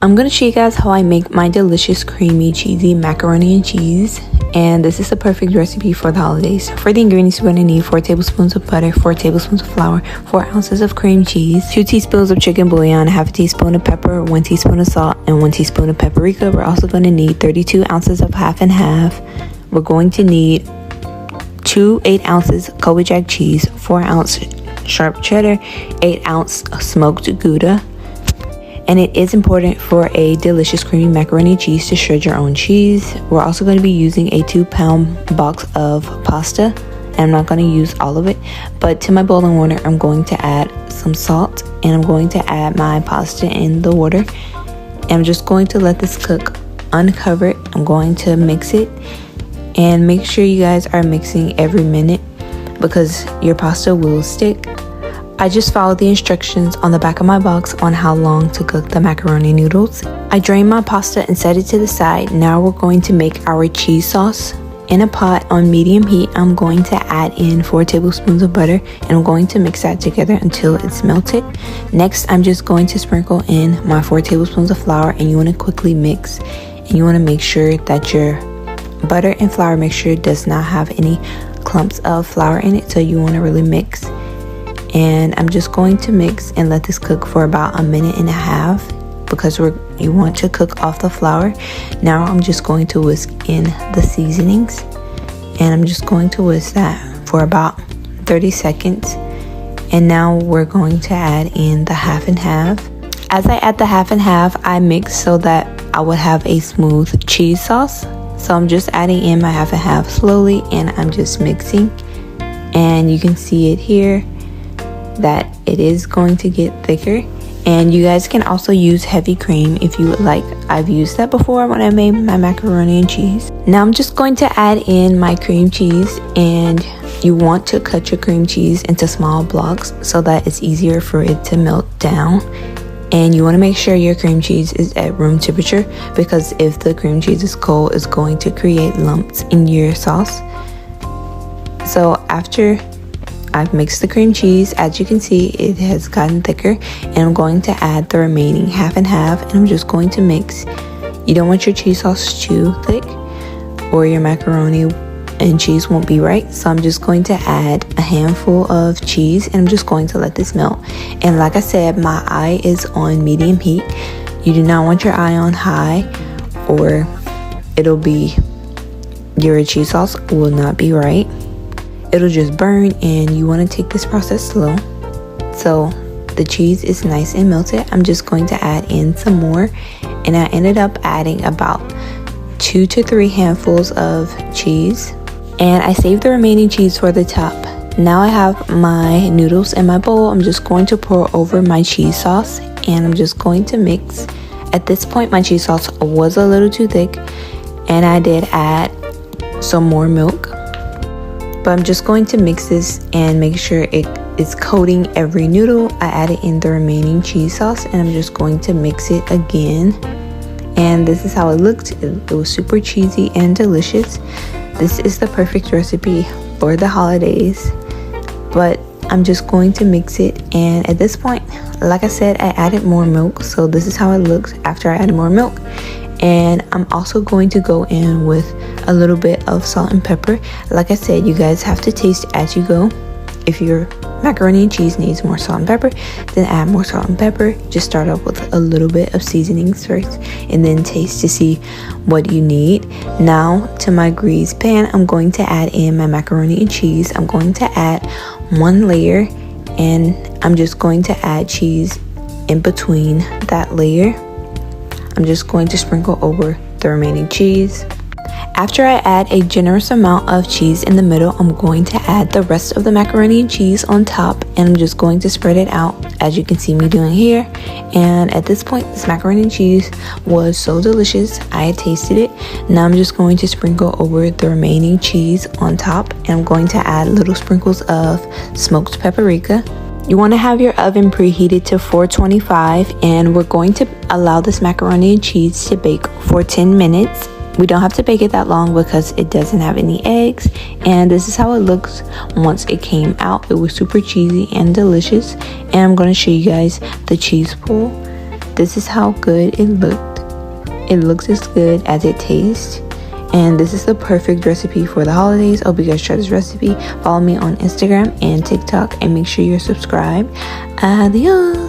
I'm gonna show you guys how I make my delicious creamy cheesy macaroni and cheese, and this is a perfect recipe for the holidays. For the ingredients, you're gonna need 4 tablespoons of butter, 4 tablespoons of flour, 4 ounces of cream cheese, 2 teaspoons of chicken bouillon, half a teaspoon of pepper, 1 teaspoon of salt, and 1 teaspoon of paprika. We're also gonna need 32 ounces of half and half. We're going to need 2 8-ounces Kobe Jack cheese, 4-ounce sharp cheddar, 8-ounce smoked Gouda. And it is important for a delicious creamy macaroni and cheese to shred your own cheese. We're also going to be using a 2-pound box of pasta. And I'm not going to use all of it, but to my boiling water, I'm going to add some salt, and I'm going to add my pasta in the water. And I'm just going to let this cook uncovered. I'm going to mix it, and make sure you guys are mixing every minute because your pasta will stick. I just followed the instructions on the back of my box on how long to cook the macaroni noodles. I drained my pasta and set it to the side. Now we're going to make our cheese sauce. In a pot on medium heat, I'm going to add in 4 tablespoons of butter, and I'm going to mix that together until it's melted. Next, I'm just going to sprinkle in my 4 tablespoons of flour, and you want to quickly mix. And you want to make sure that your butter and flour mixture does not have any clumps of flour in it, so you want to really mix. And I'm just going to mix and let this cook for about a minute and a half because you want to cook off the flour. Now I'm just going to whisk in the seasonings, and I'm just going to whisk that for about 30 seconds. And now we're going to add in the half and half. As I add the half and half, I mix so that I would have a smooth cheese sauce. So I'm just adding in my half and half slowly, and I'm just mixing. And you can see it here that it is going to get thicker, and you guys can also use heavy cream if you would like. I've used that before when I made my macaroni and cheese. Now I'm just going to add in my cream cheese, and you want to cut your cream cheese into small blocks so that it's easier for it to melt down. And you want to make sure your cream cheese is at room temperature, because if the cream cheese is cold, it's going to create lumps in your sauce. So after I've mixed the cream cheese, as you can see, it has gotten thicker, and I'm going to add the remaining half and half, and I'm just going to mix. You don't want your cheese sauce too thick or your macaroni and cheese won't be right. So I'm just going to add a handful of cheese, and I'm just going to let this melt. And like I said, my eye is on medium heat. You do not want your eye on high, or your cheese sauce will not be right. It'll just burn, and you want to take this process slow. So the cheese is nice and melted. I'm just going to add in some more, and I ended up adding about 2 to 3 handfuls of cheese, and I saved the remaining cheese for the top. Now I have my noodles in my bowl. I'm just going to pour over my cheese sauce, and I'm just going to mix. At this point, my cheese sauce was a little too thick, and I did add some more milk. But I'm just going to mix this and make sure it is coating every noodle. I added in the remaining cheese sauce, and I'm just going to mix it again. And this is how it looked. It was super cheesy and delicious. This is the perfect recipe for the holidays. But I'm just going to mix it, and at this point, like I said, I added more milk. So this is how it looks after I added more milk. And I'm also going to go in with a little bit of salt and pepper. Like I said, you guys have to taste as you go. If your macaroni and cheese needs more salt and pepper, then add more salt and pepper. Just start off with a little bit of seasonings first, and then taste to see what you need. Now to my grease pan, I'm going to add in my macaroni and cheese. I'm going to add 1 layer, and I'm just going to add cheese in between that layer. I'm just going to sprinkle over the remaining cheese. After I add a generous amount of cheese in the middle, I'm going to add the rest of the macaroni and cheese on top, and I'm just going to spread it out as you can see me doing here. And at this point, this macaroni and cheese was so delicious. I had tasted it. Now I'm just going to sprinkle over the remaining cheese on top, and I'm going to add little sprinkles of smoked paprika. You want to have your oven preheated to 425, and we're going to allow this macaroni and cheese to bake for 10 minutes. We don't have to bake it that long because it doesn't have any eggs. And this is how it looks once it came out. It was super cheesy and delicious. And I'm going to show you guys the cheese pool. this is how good it looked. It looks as good as it tastes. And this is the perfect recipe for the holidays. I hope you guys try this recipe. Follow me on Instagram and TikTok, and make sure you're subscribed. Adios.